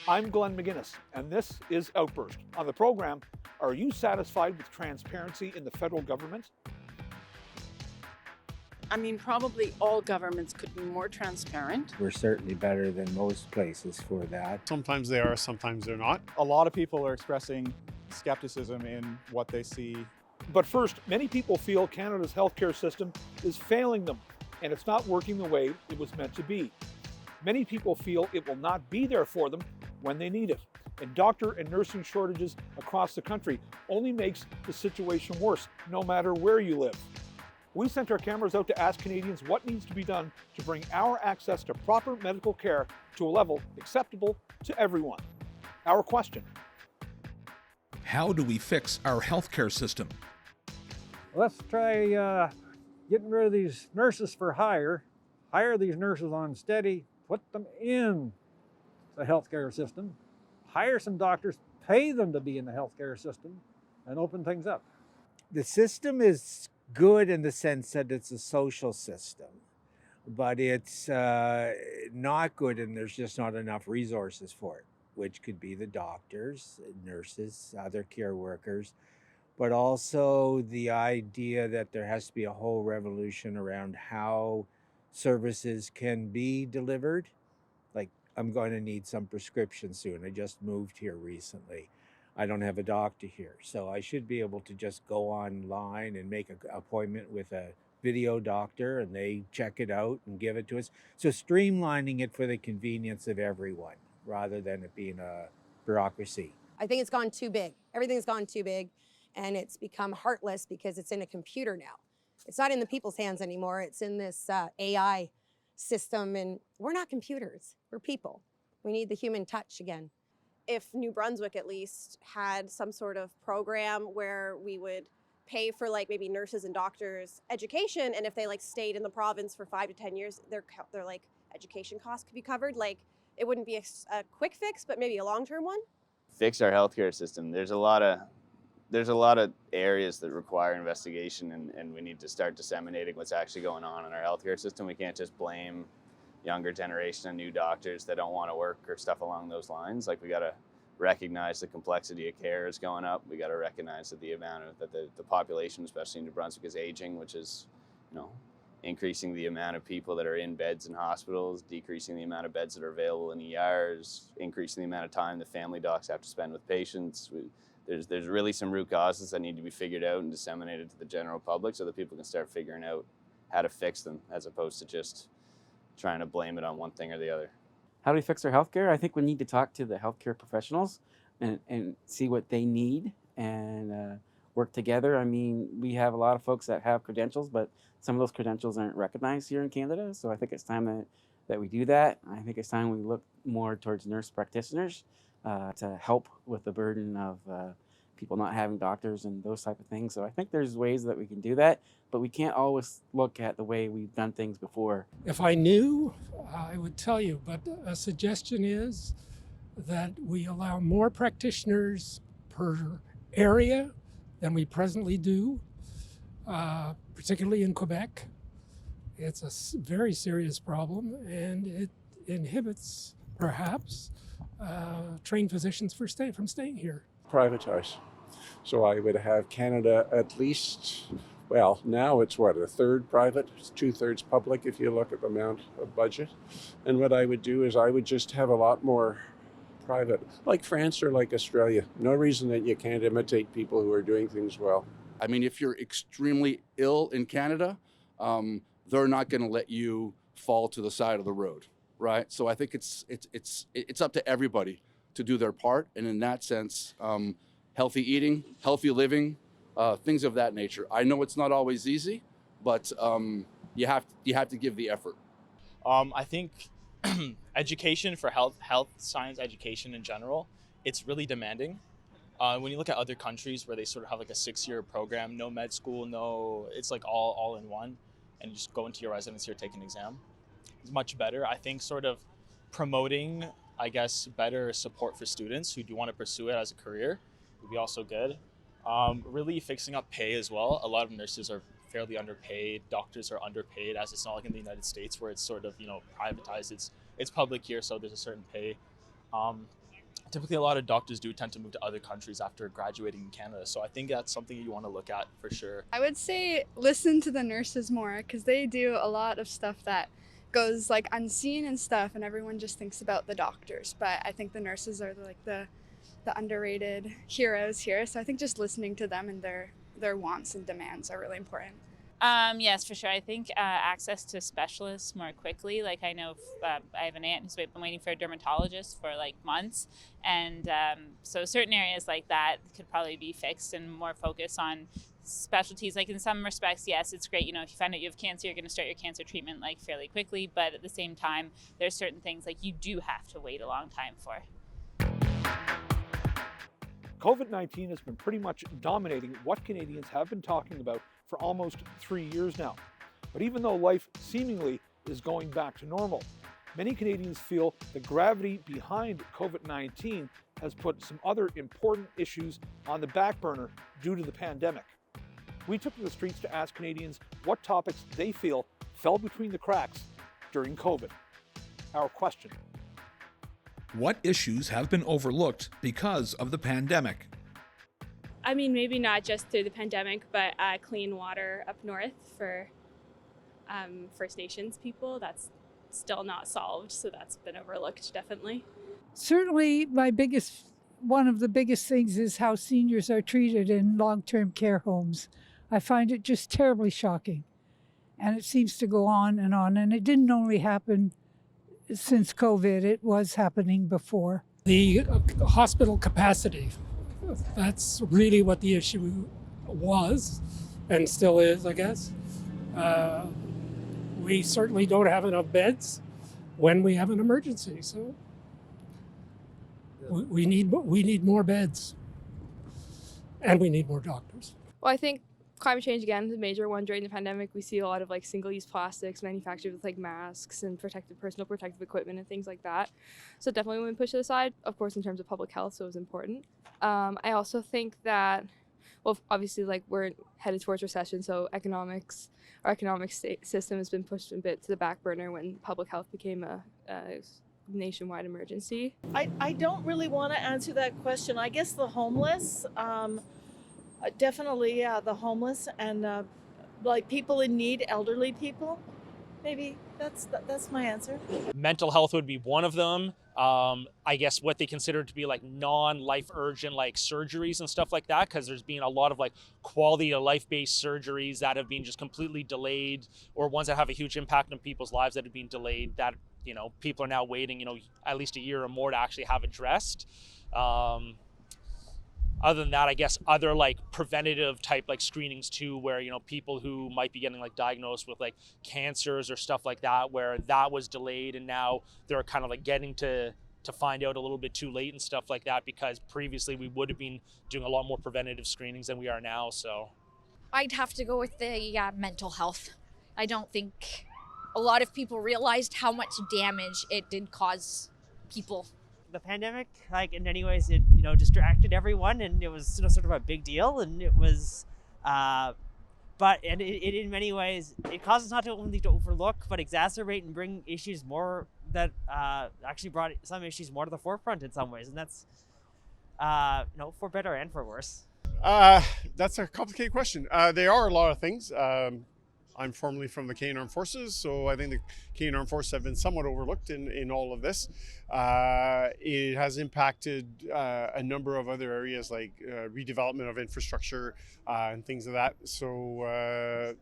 I'm Glenn McGinnis, and this is Outburst. On the program, are you satisfied with transparency in the federal government? I mean, probably all governments could be more transparent. We're certainly better than most places for that. Sometimes they are, sometimes they're not. A lot of people are expressing skepticism in what they see. But first, many people feel Canada's healthcare system is failing them, and it's not working the way it was meant to be. Many people feel it will not be there for them when they need it. And doctor and nursing shortages across the country only makes the situation worse, no matter where you live. We sent our cameras out to ask Canadians what needs to be done to bring our access to proper medical care to a level acceptable to everyone. Our question: how do we fix our healthcare system? Let's try getting rid of these nurses for hire these nurses on steady, put them in the healthcare system, hire some doctors, pay them to be in the healthcare system, and open things up. The system is good in the sense that it's a social system, but it's not good and there's just not enough resources for it, which could be the doctors, nurses, other care workers, but also the idea that there has to be a whole revolution around how services can be delivered. Like, I'm going to need some prescriptions soon. I just moved here recently. I don't have a doctor here, so I should be able to just go online and make an appointment with a video doctor and they check it out and give it to us. So streamlining it for the convenience of everyone rather than it being a bureaucracy. I think it's gone too big. Everything's gone too big and it's become heartless because it's in a computer now. It's not in the people's hands anymore. It's in this AI system, and we're not computers, we're people. We need the human touch again. If New Brunswick at least had some sort of program where we would pay for like maybe nurses and doctors education, and if they like stayed in the province for 5 to 10 years, their like education costs could be covered. Like, it wouldn't be a quick fix, but maybe a long-term one. Fix our healthcare system. There's a lot of areas that require investigation, and we need to start disseminating what's actually going on in our healthcare system. We can't just blame younger generation and new doctors that don't want to work or stuff along those lines. Like, we got to recognize the complexity of care is going up. We got to recognize that the population, especially in New Brunswick, is aging, which is, increasing the amount of people that are in beds in hospitals, decreasing the amount of beds that are available in ERs, increasing the amount of time the family docs have to spend with patients. There's really some root causes that need to be figured out and disseminated to the general public so that people can start figuring out how to fix them, as opposed to just trying to blame it on one thing or the other. How do we fix our healthcare? I think we need to talk to the healthcare professionals and see what they need and work together. I mean, we have a lot of folks that have credentials, but some of those credentials aren't recognized here in Canada. So I think it's time that we do that. I think it's time we look more towards nurse practitioners to help with the burden of people not having doctors and those type of things. So I think there's ways that we can do that, but we can't always look at the way we've done things before. If I knew, I would tell you, but a suggestion is that we allow more practitioners per area than we presently do, particularly in Quebec. It's a very serious problem, and it inhibits, perhaps, trained physicians from staying here. Privatize. So I would have Canada at least, well, now it's what, a third private, it's 2/3 public if you look at the amount of budget. And what I would do is I would just have a lot more private, like France or like Australia. No reason that you can't imitate people who are doing things well. I mean, if you're extremely ill in Canada, they're not going to let you fall to the side of the road, right? So I think it's up to everybody to do their part, and in that sense, healthy eating, healthy living, things of that nature. I know it's not always easy, but you have to give the effort. I think education for health science education in general, it's really demanding. When you look at other countries where they sort of have like a 6-year program, no med school, it's like all in one, and you just go into your residency or take an exam. It's much better. I think sort of promoting, I guess, better support for students who do want to pursue it as a career would be also good. Really fixing up pay as well. A lot of nurses are fairly underpaid. Doctors are underpaid, as it's not like in the United States where it's sort of, privatized. It's public here, so there's a certain pay. typically a lot of doctors do tend to move to other countries after graduating in Canada. So I think that's something you want to look at for sure. I would say listen to the nurses more because they do a lot of stuff that goes like unseen and stuff, and everyone just thinks about the doctors. But I think the nurses are like the underrated heroes here. So I think just listening to them and their wants and demands are really important. Yes, for sure. I think access to specialists more quickly. Like I know I have an aunt who's been waiting for a dermatologist for like months. And so certain areas like that could probably be fixed and more focus on specialties. Like in some respects, yes, it's great. You know, if you find out you have cancer, you're going to start your cancer treatment like fairly quickly. But at the same time, there's certain things like you do have to wait a long time for. COVID-19 has been pretty much dominating what Canadians have been talking about for almost 3 years now. But even though life seemingly is going back to normal, many Canadians feel the gravity behind COVID-19 has put some other important issues on the back burner due to the pandemic. We took to the streets to ask Canadians what topics they feel fell between the cracks during COVID. Our question: what issues have been overlooked because of the pandemic? I mean, maybe not just through the pandemic, but clean water up north for First Nations people. That's still not solved, so that's been overlooked, definitely. Certainly, one of the biggest things is how seniors are treated in long-term care homes. I find it just terribly shocking. And it seems to go on. And it didn't only happen since COVID, it was happening before. The hospital capacity, that's really what the issue was and still is, I guess. We certainly don't have enough beds when we have an emergency, so we need more beds, and we need more doctors. Well, I think climate change, again, is a major one. During the pandemic, we see a lot of like single-use plastics manufactured with like masks and personal protective equipment and things like that. So definitely when we push it aside, of course, in terms of public health, so it was important. I also think that, well, obviously, like we're headed towards recession, so our economic system has been pushed a bit to the back burner when public health became a nationwide emergency. I don't really want to answer that question. I guess the homeless, definitely, the homeless and like people in need, elderly people. Maybe that's my answer. Mental health would be one of them. I guess what they consider to be like non-life urgent like surgeries and stuff like that, because there's been a lot of like quality of life-based surgeries that have been just completely delayed, or ones that have a huge impact on people's lives that have been delayed, that, you know, people are now waiting, at least a year or more to actually have addressed. Other than that, I guess other like preventative type like screenings too, where, people who might be getting like diagnosed with like cancers or stuff like that, where that was delayed and now they're kind of like getting to find out a little bit too late and stuff like that, because previously we would have been doing a lot more preventative screenings than we are now. So I'd have to go with the mental health. I don't think a lot of people realized how much damage it did cause people. The pandemic, like in many ways, it distracted everyone, and it was sort of a big deal, and it was, but it in many ways it caused us not only to overlook but exacerbate and bring issues more that actually brought some issues more to the forefront in some ways, and that's for better and for worse. That's a complicated question. There are a lot of things. I'm formerly from the Canadian Armed Forces, so I think the Canadian Armed Forces have been somewhat overlooked in all of this. It has impacted a number of other areas like redevelopment of infrastructure and things of that. So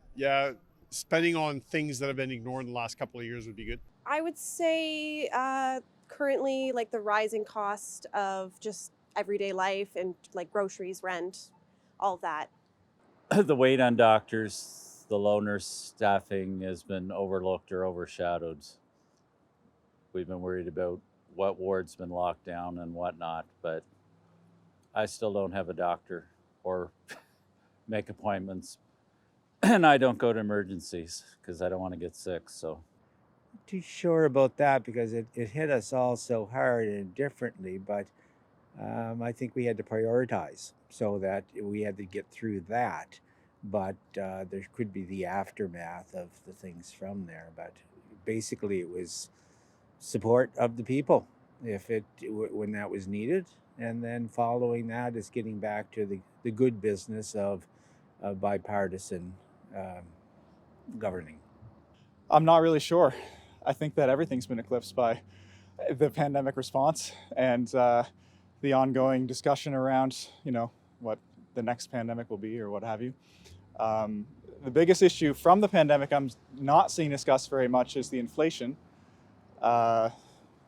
spending on things that have been ignored in the last couple of years would be good. I would say currently like the rising cost of just everyday life and like groceries, rent, all of that. The weight on doctors, the low nurse staffing has been overlooked or overshadowed. We've been worried about what ward's been locked down and whatnot, but I still don't have a doctor or make appointments. And I don't go to emergencies because I don't want to get sick, so. Too sure about that because it hit us all so hard and differently, but I think we had to prioritize so that we had to get through that. But there could be the aftermath of the things from there. But basically it was support of the people when that was needed, and then following that is getting back to the good business of bipartisan governing. I'm not really sure. I think that everything's been eclipsed by the pandemic response and the ongoing discussion around, what the next pandemic will be or what have you. The biggest issue from the pandemic I'm not seeing discussed very much is the inflation,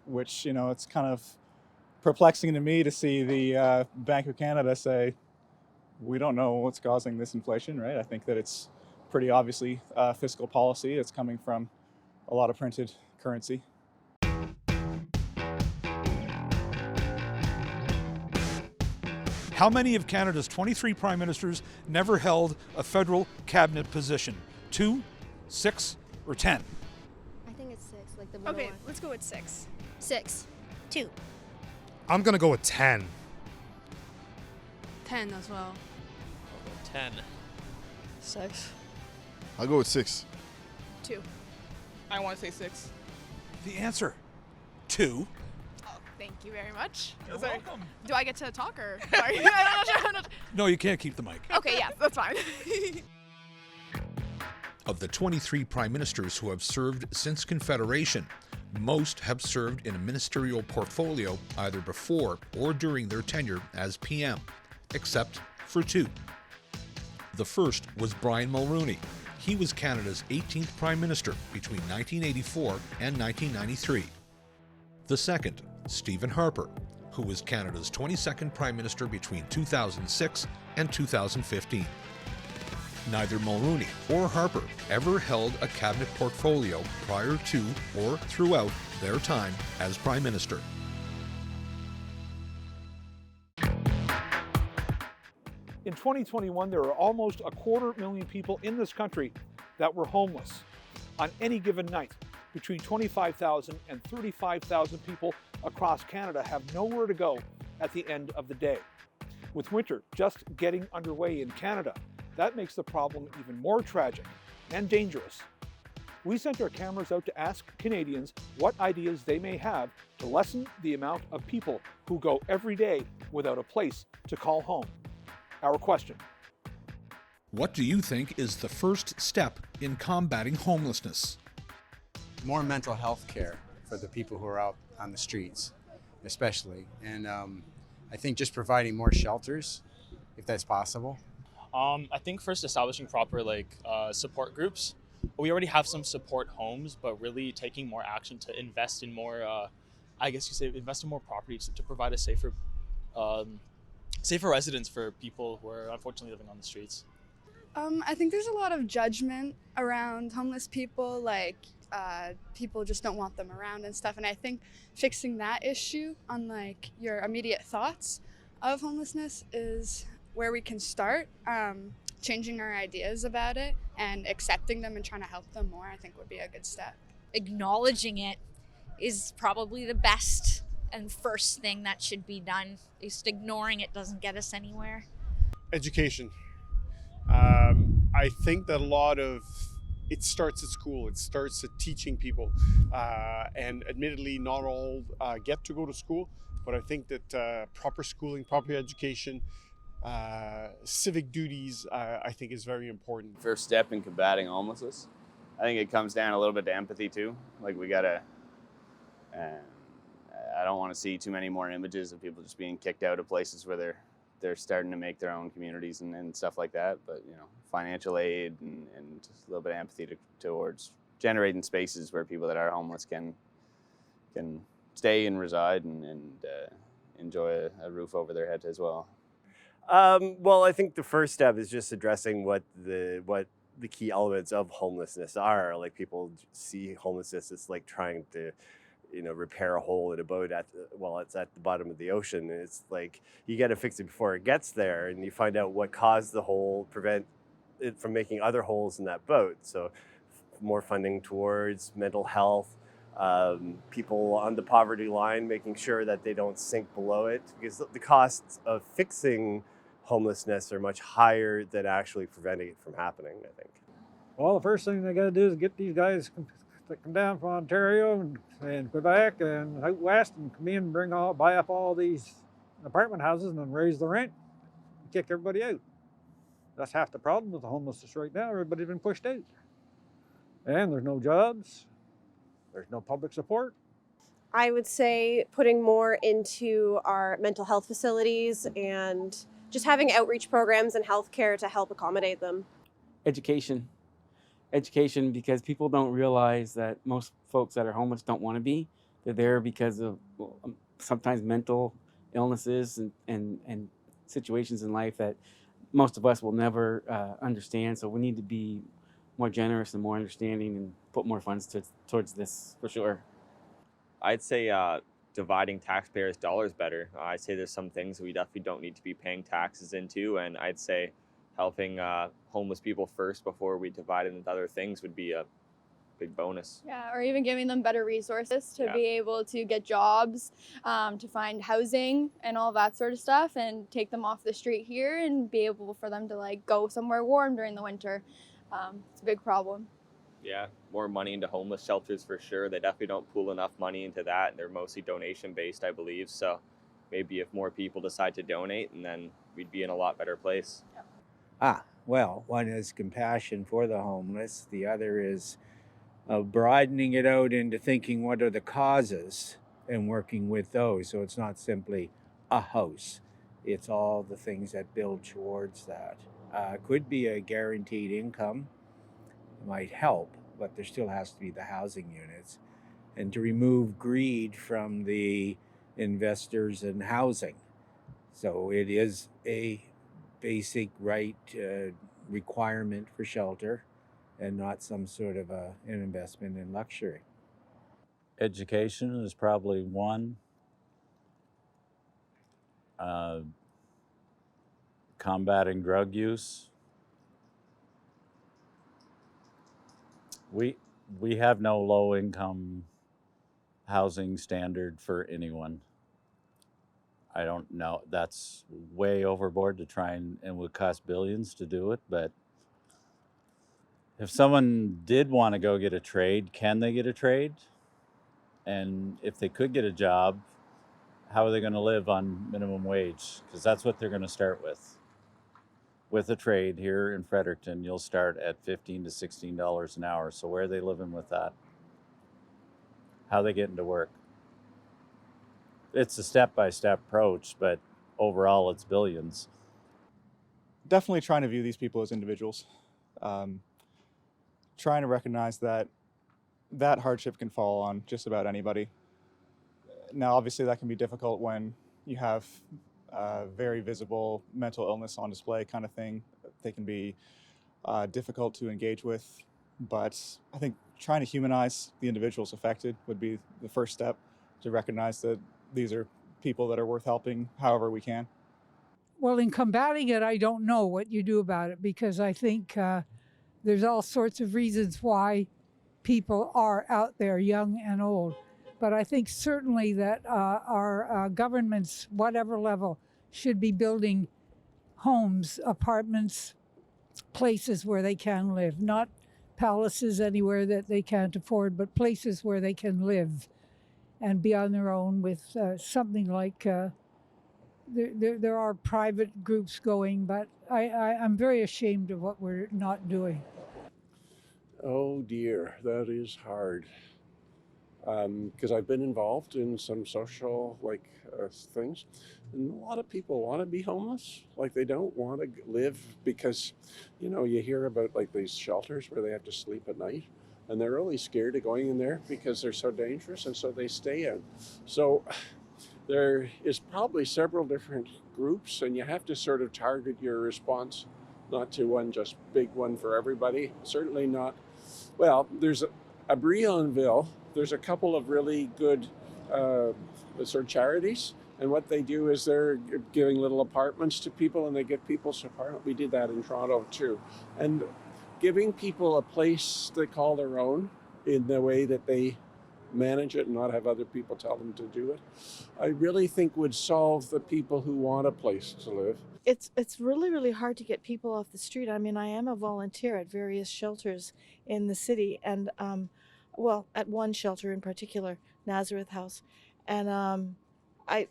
which, it's kind of perplexing to me to see the Bank of Canada say, we don't know what's causing this inflation, right? I think that it's pretty obviously fiscal policy. It's coming from a lot of printed currency. How many of Canada's 23 prime ministers never held a federal cabinet position? 2, 6, or 10? I think it's 6, like the Okay, one. let's go with 6. 6. 2. I'm gonna go with 10. 10 as well. 10. 6. I'll go with 6. 2. I want to say 6. The answer, 2. Thank you very much. You're welcome. Do I get to talk or? Sorry. I'm not sure. No, you can't keep the mic. Okay, yeah, that's fine. Of the 23 prime ministers who have served since Confederation, most have served in a ministerial portfolio either before or during their tenure as PM, except for 2. The first was Brian Mulroney. He was Canada's 18th prime minister between 1984 and 1993. The second, Stephen Harper, who was Canada's 22nd prime minister between 2006 and 2015. Neither Mulroney or Harper ever held a cabinet portfolio prior to or throughout their time as prime minister. In 2021, there are almost 250,000 people in this country that were homeless. On any given night, between 25,000 and 35,000 people across Canada have nowhere to go at the end of the day. With winter just getting underway in Canada, that makes the problem even more tragic and dangerous. We sent our cameras out to ask Canadians what ideas they may have to lessen the amount of people who go every day without a place to call home. Our question: What do you think is the first step in combating homelessness? More mental health care for the people who are out on the streets, especially. And I think just providing more shelters, if that's possible. I think first establishing proper support groups. We already have some support homes, but really taking more action to invest in more, invest in more property to provide a safer residence for people who are unfortunately living on the streets. I think there's a lot of judgment around homeless people, people just don't want them around and stuff. And I think fixing that issue on your immediate thoughts of homelessness is where we can start. Changing our ideas about it and accepting them and trying to help them more, I think would be a good step. Acknowledging it is probably the best and first thing that should be done. Just ignoring it doesn't get us anywhere. Education. I think that it starts at school. It starts at teaching people. And admittedly, not all get to go to school, but I think that proper schooling, proper education, civic duties, I think is very important. First step in combating homelessness. I think it comes down a little bit to empathy too. We gotta, I don't want to see too many more images of people just being kicked out of places where they're starting to make their own communities and stuff like that. But financial aid and just a little bit of empathy towards generating spaces where people that are homeless can stay and reside and enjoy a roof over their head as well. Well, I think the first step is just addressing what the key elements of homelessness are. People see homelessness as trying to, repair a hole in a boat it's at the bottom of the ocean. It's you got to fix it before it gets there, and you find out what caused the hole, prevent it from making other holes in that boat. So, more funding towards mental health. People on the poverty line, making sure that they don't sink below it, because the costs of fixing homelessness are much higher than actually preventing it from happening, I think. Well, the first thing they got to do is get these guys that come down from Ontario and Quebec and out west and come in and buy up all these apartment houses and then raise the rent and kick everybody out. That's half the problem with the homelessness right now. Everybody's been pushed out. And there's no jobs. There's no public support. I would say putting more into our mental health facilities and just having outreach programs and healthcare to help accommodate them. Education, because people don't realize that most folks that are homeless don't want to be. They're there because of sometimes mental illnesses and situations in life that most of us will never understand. So we need to be more generous and more understanding and put more funds towards this for sure. I'd say dividing taxpayers' dollars better. I'd say there's some things we definitely don't need to be paying taxes into, and I'd say helping homeless people first before we divide it into other things would be a big bonus. Yeah, or even giving them better resources to Yeah. be able to get jobs, to find housing and all that sort of stuff, and take them off the street here and be able for them to like go somewhere warm during the winter. It's a big problem. Yeah, more money into homeless shelters for sure. They definitely don't pool enough money into that, and they're mostly donation based, I believe. So maybe if more people decide to donate, and then we'd be in a lot better place. Well, one is compassion for the homeless. The other is broadening it out into thinking what are the causes and working with those. So it's not simply a house. It's all the things that build towards that. Could be a guaranteed income. Might help, but there still has to be the housing units, and to remove greed from the investors in housing. So it is a basic right requirement for shelter and not some sort of an investment in luxury. Education is probably one. Combating drug use. We have no low income housing standard for anyone. I don't know, that's way overboard to try and would cost billions to do it, but if someone did want to go get a trade, can they get a trade? And if they could get a job, how are they going to live on minimum wage? Because that's what they're going to start with. With a trade here in Fredericton, you'll start at $15 to $16 an hour. So where are they living with that? How are they getting to work? It's a step-by-step approach, but overall it's billions. Definitely trying to view these people as individuals. Trying to recognize that hardship can fall on just about anybody. Now, obviously that can be difficult when you have very visible mental illness on display kind of thing. They can be difficult to engage with, but I think trying to humanize the individuals affected would be the first step to recognize that these are people that are worth helping however we can. Well, in combating it, I don't know what you do about it, because I think there's all sorts of reasons why people are out there, young and old. But I think certainly that our governments, whatever level, should be building homes, apartments, places where they can live, not palaces anywhere that they can't afford, but places where they can live and be on their own with something like, there are private groups going, but I'm very ashamed of what we're not doing. Oh dear, that is hard. Because I've been involved in some social things, and a lot of people want to be homeless. Like they don't want to live because, you hear about these shelters where they have to sleep at night, and they're really scared of going in there because they're so dangerous, and so they stay in. So there is probably several different groups, and you have to sort of target your response, not to one just big one for everybody. Certainly not. Well, there's a Brionville. There's a couple of really good sort of charities, and what they do is they're giving little apartments to people, and they get people's apartment. We did that in Toronto too, and giving people a place they call their own in the way that they manage it and not have other people tell them to do it, I really think would solve the people who want a place to live. It's really, really hard to get people off the street. I mean, I am a volunteer at various shelters in the city, and well, at one shelter in particular, Nazareth House. And I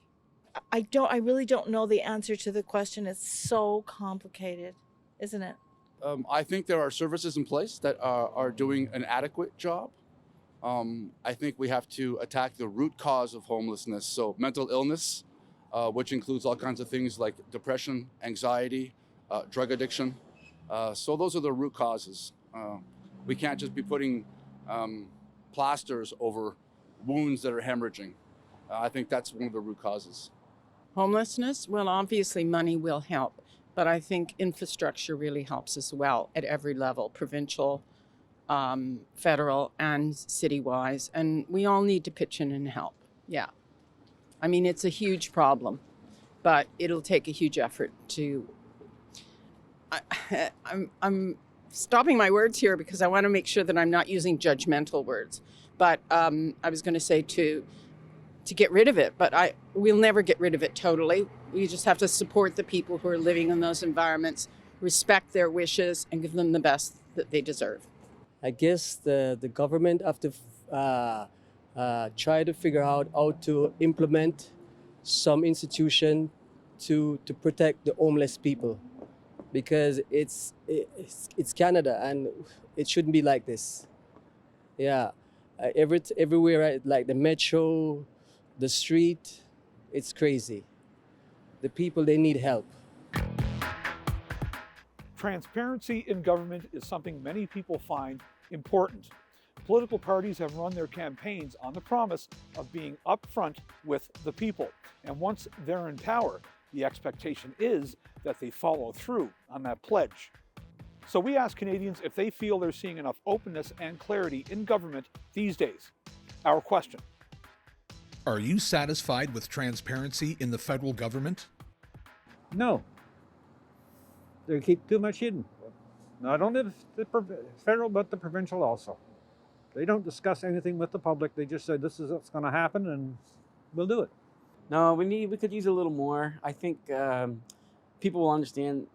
really don't know the answer to the question. It's so complicated, isn't it? I think there are services in place that are doing an adequate job. I think we have to attack the root cause of homelessness. So mental illness, which includes all kinds of things like depression, anxiety, drug addiction. So those are the root causes. We can't just be putting plasters over wounds that are hemorrhaging. I think that's one of the root causes. Homelessness, well, obviously money will help, but I think infrastructure really helps as well at every level, provincial, federal, and city-wise. And we all need to pitch in and help. Yeah. I mean, it's a huge problem, but it'll take a huge effort to... I'm stopping my words here because I want to make sure that I'm not using judgmental words. But I was going to say to get rid of it, but we'll never get rid of it totally. We just have to support the people who are living in those environments, respect their wishes, and give them the best that they deserve. I guess the government have to try to figure out how to implement some institution to protect the homeless people, because it's Canada and it shouldn't be like this. Yeah, everywhere, like the metro, the street, it's crazy. The people, they need help. Transparency in government is something many people find important. Political parties have run their campaigns on the promise of being upfront with the people. And once they're in power, the expectation is that they follow through on that pledge. So we ask Canadians if they feel they're seeing enough openness and clarity in government these days. Our question: Are you satisfied with transparency in the federal government? No. They keep too much hidden. Not only the federal, but the provincial also. They don't discuss anything with the public. They just say this is what's going to happen and we'll do it. No, we could use a little more. I think people will understand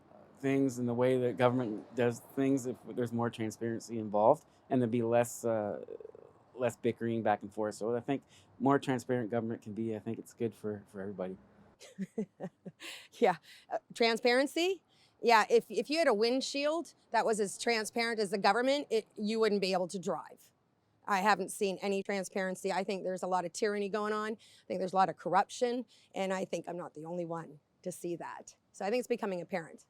things and the way that government does things if there's more transparency involved, and there'd be less bickering back and forth. So I think more transparent government can be. I think it's good for everybody. Yeah, transparency. Yeah, if you had a windshield that was as transparent as the government, you wouldn't be able to drive. I haven't seen any transparency. I think there's a lot of tyranny going on. I think there's a lot of corruption, and I think I'm not the only one to see that. So I think it's becoming apparent.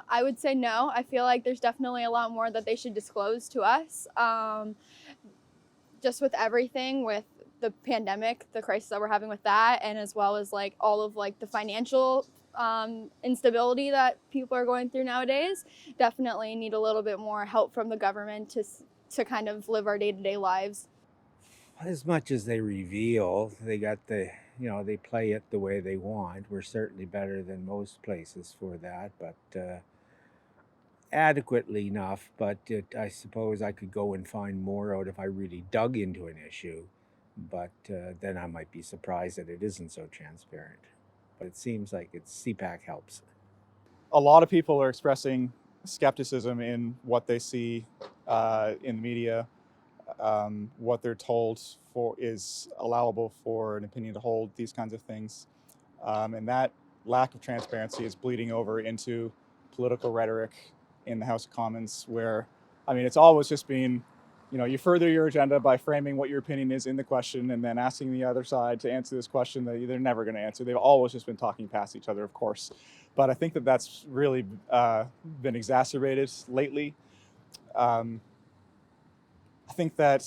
I would say no. I feel like there's definitely a lot more that they should disclose to us. Just with everything, with the pandemic, the crisis that we're having with that, and as well as like all of like the financial instability that people are going through nowadays, definitely need a little bit more help from the government to kind of live our day-to-day lives. As much as they reveal, they got they play it the way they want. We're certainly better than most places for that, but adequately enough. But I suppose I could go and find more out if I really dug into an issue. But then I might be surprised that it isn't so transparent. But it seems like CPAC helps. A lot of people are expressing skepticism in what they see in the media. What they're told is allowable for an opinion to hold, these kinds of things. And that lack of transparency is bleeding over into political rhetoric in the House of Commons, where, I mean, it's always just been, you further your agenda by framing what your opinion is in the question and then asking the other side to answer this question that they're never going to answer. They've always just been talking past each other, of course. But I think that that's really been exacerbated lately. I think that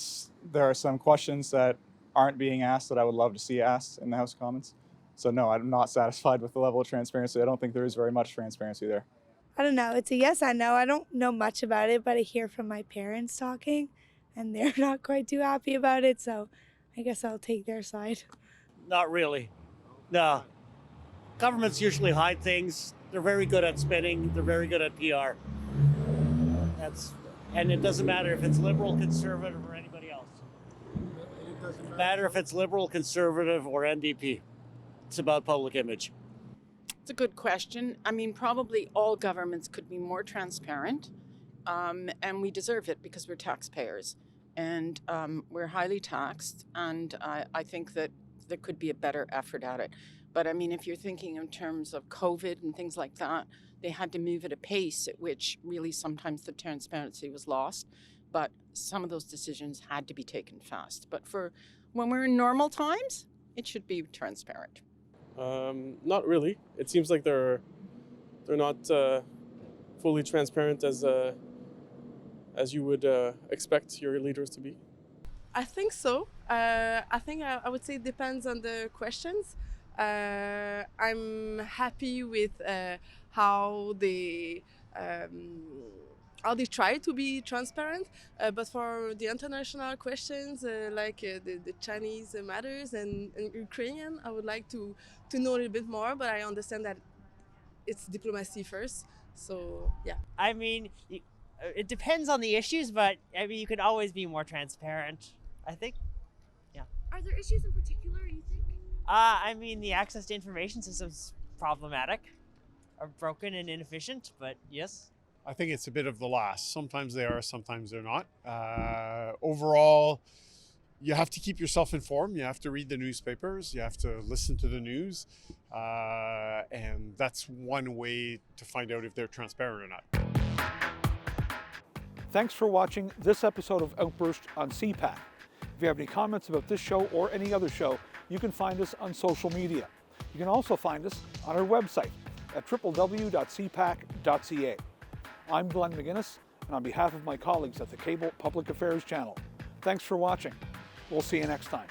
there are some questions that aren't being asked that I would love to see asked in the House of Commons. So no, I'm not satisfied with the level of transparency. I don't think there is very much transparency there. I don't know. It's a yes and no. I don't know much about it, but I hear from my parents talking, and they're not quite too happy about it, so I guess I'll take their side. Not really. No. Governments usually hide things. They're very good at spinning. They're very good at PR. And it doesn't matter if it's liberal, conservative, or anybody else. It doesn't matter if it's liberal, conservative, or NDP. It's about public image. It's a good question. I mean, probably all governments could be more transparent, and we deserve it because we're taxpayers. and we're highly taxed, and I think that there could be a better effort at it. But I mean, if you're thinking in terms of COVID and things like that, they had to move at a pace at which really sometimes the transparency was lost. But some of those decisions had to be taken fast. But for when we're in normal times, it should be transparent. Not really. It seems like they're not fully transparent as you would expect your leaders to be. I think so. I think I would say it depends on the questions. I'm happy with how they try to be transparent, but for the international questions like the Chinese matters and Ukrainian, I would like to know a little bit more, but I understand that it's diplomacy first. So yeah. I mean, it depends on the issues, but I mean, you could always be more transparent, I think. Yeah. Are there issues in particular, you think? I mean, the access to information system's problematic, or broken and inefficient, but yes. I think it's a bit of the last. Sometimes they are, sometimes they're not. Overall, you have to keep yourself informed. You have to read the newspapers. You have to listen to the news. And that's one way to find out if they're transparent or not. Thanks for watching this episode of Outburst on CPAC. If you have any comments about this show or any other show, you can find us on social media. You can also find us on our website at www.cpac.ca. I'm Glenn McGuinness, and on behalf of my colleagues at the Cable Public Affairs Channel, thanks for watching. We'll see you next time.